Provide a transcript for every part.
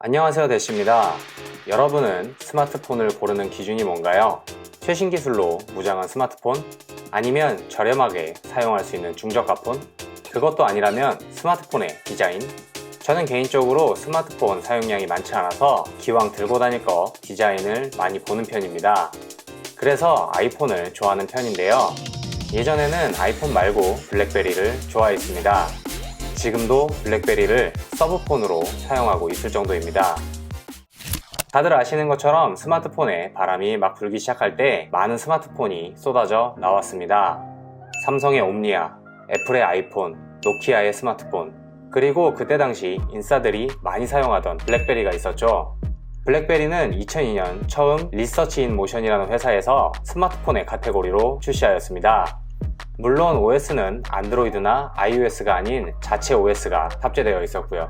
안녕하세요, 대시입니다. 여러분은 스마트폰을 고르는 기준이 뭔가요? 최신 기술로 무장한 스마트폰? 아니면 저렴하게 사용할 수 있는 중저가 폰? 그것도 아니라면 스마트폰의 디자인? 저는 개인적으로 스마트폰 사용량이 많지 않아서 기왕 들고 다닐 거 디자인을 많이 보는 편입니다. 그래서 아이폰을 좋아하는 편인데요. 예전에는 아이폰 말고 블랙베리를 좋아했습니다. 지금도 블랙베리를 서브폰으로 사용하고 있을 정도입니다. 다들 아시는 것처럼 스마트폰에 바람이 막 불기 시작할 때 많은 스마트폰이 쏟아져 나왔습니다. 삼성의 옴니아, 애플의 아이폰, 노키아의 스마트폰, 그리고 그때 당시 인싸들이 많이 사용하던 블랙베리가 있었죠. 블랙베리는 2002년 처음 리서치 인 모션이라는 회사에서 스마트폰의 카테고리로 출시하였습니다. 물론 OS는 안드로이드나 iOS가 아닌 자체 OS가 탑재되어 있었고요.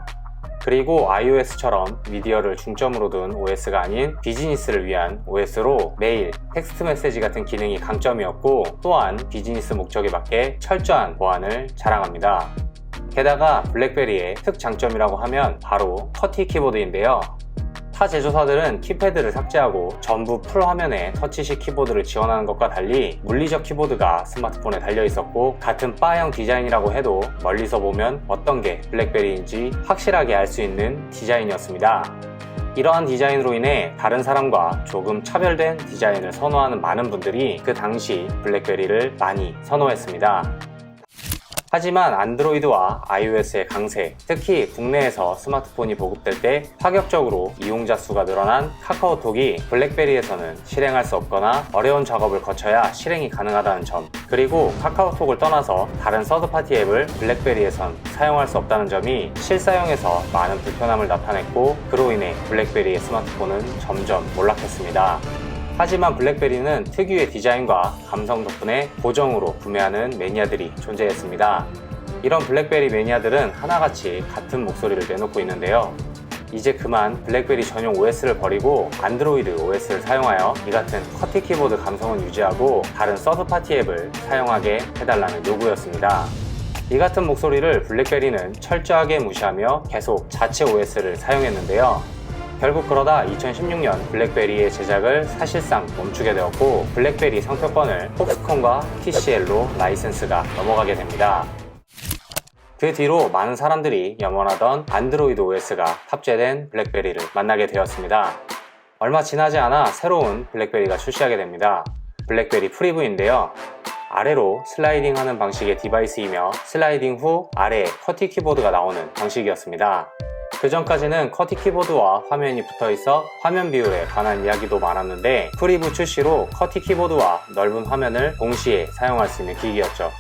그리고 iOS처럼 미디어를 중점으로 둔 OS가 아닌 비즈니스를 위한 OS로 메일, 텍스트 메시지 같은 기능이 강점이었고, 또한 비즈니스 목적에 맞게 철저한 보안을 자랑합니다. 게다가 블랙베리의 특장점이라고 하면 바로 커티 키보드인데요. 타 제조사들은 키패드를 삭제하고 전부 풀 화면에 터치식 키보드를 지원하는 것과 달리 물리적 키보드가 스마트폰에 달려 있었고, 같은 바형 디자인이라고 해도 멀리서 보면 어떤 게 블랙베리인지 확실하게 알 수 있는 디자인이었습니다. 이러한 디자인으로 인해 다른 사람과 조금 차별된 디자인을 선호하는 많은 분들이 그 당시 블랙베리를 많이 선호했습니다. 하지만 안드로이드와 iOS의 강세, 특히 국내에서 스마트폰이 보급될 때 파격적으로 이용자 수가 늘어난 카카오톡이 블랙베리에서는 실행할 수 없거나 어려운 작업을 거쳐야 실행이 가능하다는 점, 그리고 카카오톡을 떠나서 다른 서드파티 앱을 블랙베리에선 사용할 수 없다는 점이 실사용에서 많은 불편함을 나타냈고, 그로 인해 블랙베리의 스마트폰은 점점 몰락했습니다. 하지만 블랙베리는 특유의 디자인과 감성 덕분에 고정으로 구매하는 매니아들이 존재했습니다. 이런 블랙베리 매니아들은 하나같이 같은 목소리를 내놓고 있는데요. 이제 그만 블랙베리 전용 OS를 버리고 안드로이드 OS를 사용하여 이 같은 커티 키보드 감성은 유지하고 다른 서드파티 앱을 사용하게 해달라는 요구였습니다. 이 같은 목소리를 블랙베리는 철저하게 무시하며 계속 자체 OS를 사용했는데요. 결국 그러다 2016년 블랙베리의 제작을 사실상 멈추게 되었고, 블랙베리 상표권을 폭스콘과 TCL로 라이센스가 넘어가게 됩니다. 그 뒤로 많은 사람들이 염원하던 안드로이드 OS가 탑재된 블랙베리를 만나게 되었습니다. 얼마 지나지 않아 새로운 블랙베리가 출시하게 됩니다. 블랙베리 프리브인데요. 아래로 슬라이딩 하는 방식의 디바이스이며 슬라이딩 후 아래에 커티 키보드가 나오는 방식이었습니다. 그 전까지는 커티 키보드와 화면이 붙어있어 화면 비율에 관한 이야기도 많았는데, 프리브 출시로 커티 키보드와 넓은 화면을 동시에 사용할 수 있는 기기였죠.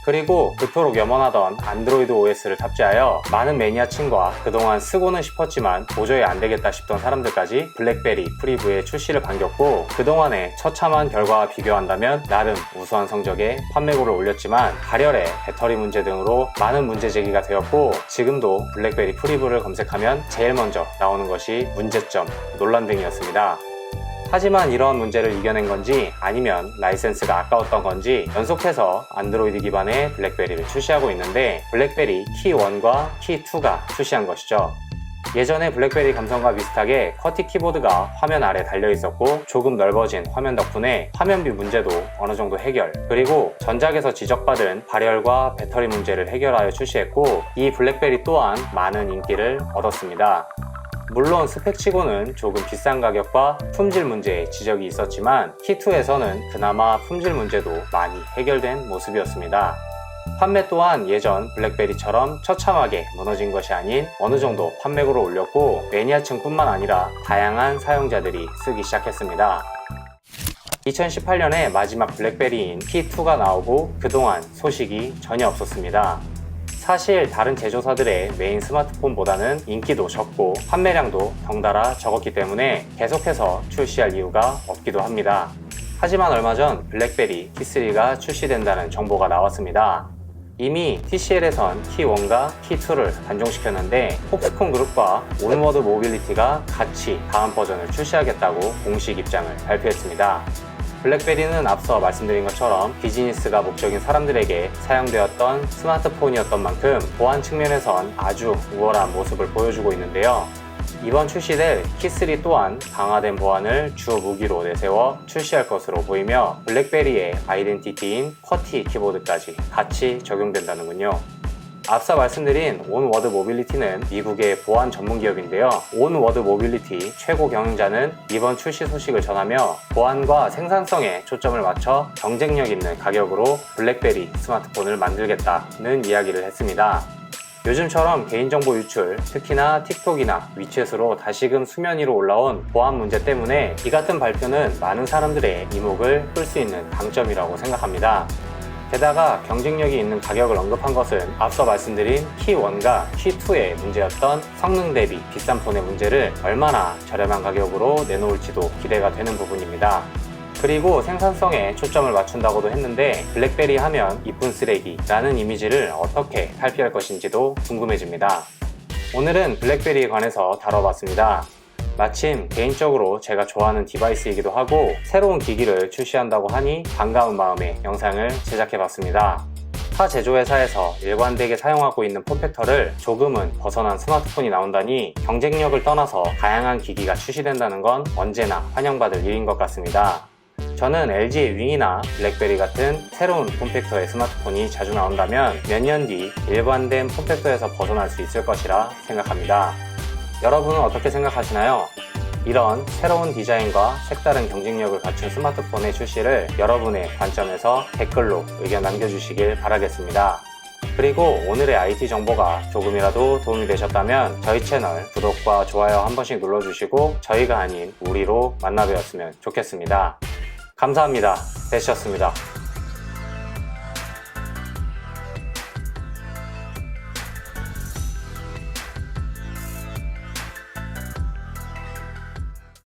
그리고 그토록 염원하던 안드로이드 OS를 탑재하여 많은 매니아층과 그동안 쓰고는 싶었지만 도저히 안되겠다 싶던 사람들까지 블랙베리 프리브의 출시를 반겼고, 그동안의 처참한 결과와 비교한다면 나름 우수한 성적에 판매고를 올렸지만 발열에 배터리 문제 등으로 많은 문제 제기가 되었고, 지금도 블랙베리 프리브를 검색하면 제일 먼저 나오는 것이 문제점, 논란 등이었습니다. 하지만 이러한 문제를 이겨낸 건지 아니면 라이센스가 아까웠던 건지 연속해서 안드로이드 기반의 블랙베리를 출시하고 있는데, 블랙베리 키1과 키2가 출시한 것이죠. 예전에 블랙베리 감성과 비슷하게 커티 키보드가 화면 아래 달려 있었고, 조금 넓어진 화면 덕분에 화면비 문제도 어느 정도 해결, 그리고 전작에서 지적받은 발열과 배터리 문제를 해결하여 출시했고, 이 블랙베리 또한 많은 인기를 얻었습니다. 물론 스펙치고는 조금 비싼 가격과 품질 문제에 지적이 있었지만 키2에서는 그나마 품질 문제도 많이 해결된 모습이었습니다. 판매 또한 예전 블랙베리처럼 처참하게 무너진 것이 아닌 어느 정도 판매고를 올렸고, 매니아층 뿐만 아니라 다양한 사용자들이 쓰기 시작했습니다. 2018년에 마지막 블랙베리인 키2가 나오고 그동안 소식이 전혀 없었습니다. 사실 다른 제조사들의 메인 스마트폰보다는 인기도 적고 판매량도 덩달아 적었기 때문에 계속해서 출시할 이유가 없기도 합니다. 하지만 얼마 전 블랙베리 키3가 출시된다는 정보가 나왔습니다. 이미 TCL에선 키1과 키2를 단종시켰는데, 폭스콘 그룹과 온워드 모빌리티가 같이 다음 버전을 출시하겠다고 공식 입장을 발표했습니다. 블랙베리는 앞서 말씀드린 것처럼 비즈니스가 목적인 사람들에게 사용되었던 스마트폰이었던 만큼 보안 측면에선 아주 우월한 모습을 보여주고 있는데요. 이번 출시될 키3 또한 강화된 보안을 주 무기로 내세워 출시할 것으로 보이며 블랙베리의 아이덴티티인 쿼티 키보드까지 같이 적용된다는군요. 앞서 말씀드린 온워드 모빌리티는 미국의 보안 전문 기업인데요. 온워드 모빌리티 최고 경영자는 이번 출시 소식을 전하며 보안과 생산성에 초점을 맞춰 경쟁력 있는 가격으로 블랙베리 스마트폰을 만들겠다는 이야기를 했습니다. 요즘처럼 개인정보 유출, 특히나 틱톡이나 위챗으로 다시금 수면 위로 올라온 보안 문제 때문에 이 같은 발표는 많은 사람들의 이목을 끌 수 있는 강점이라고 생각합니다. 게다가 경쟁력이 있는 가격을 언급한 것은 앞서 말씀드린 키1과 키2의 문제였던 성능 대비 비싼 폰의 문제를 얼마나 저렴한 가격으로 내놓을지도 기대가 되는 부분입니다. 그리고 생산성에 초점을 맞춘다고도 했는데 블랙베리 하면 이쁜 쓰레기라는 이미지를 어떻게 탈피할 것인지도 궁금해집니다. 오늘은 블랙베리에 관해서 다뤄봤습니다. 마침 개인적으로 제가 좋아하는 디바이스이기도 하고 새로운 기기를 출시한다고 하니 반가운 마음에 영상을 제작해봤습니다. 타 제조회사에서 일관되게 사용하고 있는 폼팩터를 조금은 벗어난 스마트폰이 나온다니 경쟁력을 떠나서 다양한 기기가 출시된다는 건 언제나 환영받을 일인 것 같습니다. 저는 LG의 윙이나 블랙베리 같은 새로운 폼팩터의 스마트폰이 자주 나온다면 몇 년 뒤 일관된 폼팩터에서 벗어날 수 있을 것이라 생각합니다. 여러분은 어떻게 생각하시나요? 이런 새로운 디자인과 색다른 경쟁력을 갖춘 스마트폰의 출시를 여러분의 관점에서 댓글로 의견 남겨주시길 바라겠습니다. 그리고 오늘의 IT 정보가 조금이라도 도움이 되셨다면 저희 채널 구독과 좋아요 한 번씩 눌러주시고 저희가 아닌 우리로 만나 뵈었으면 좋겠습니다. 감사합니다. 배시였습니다.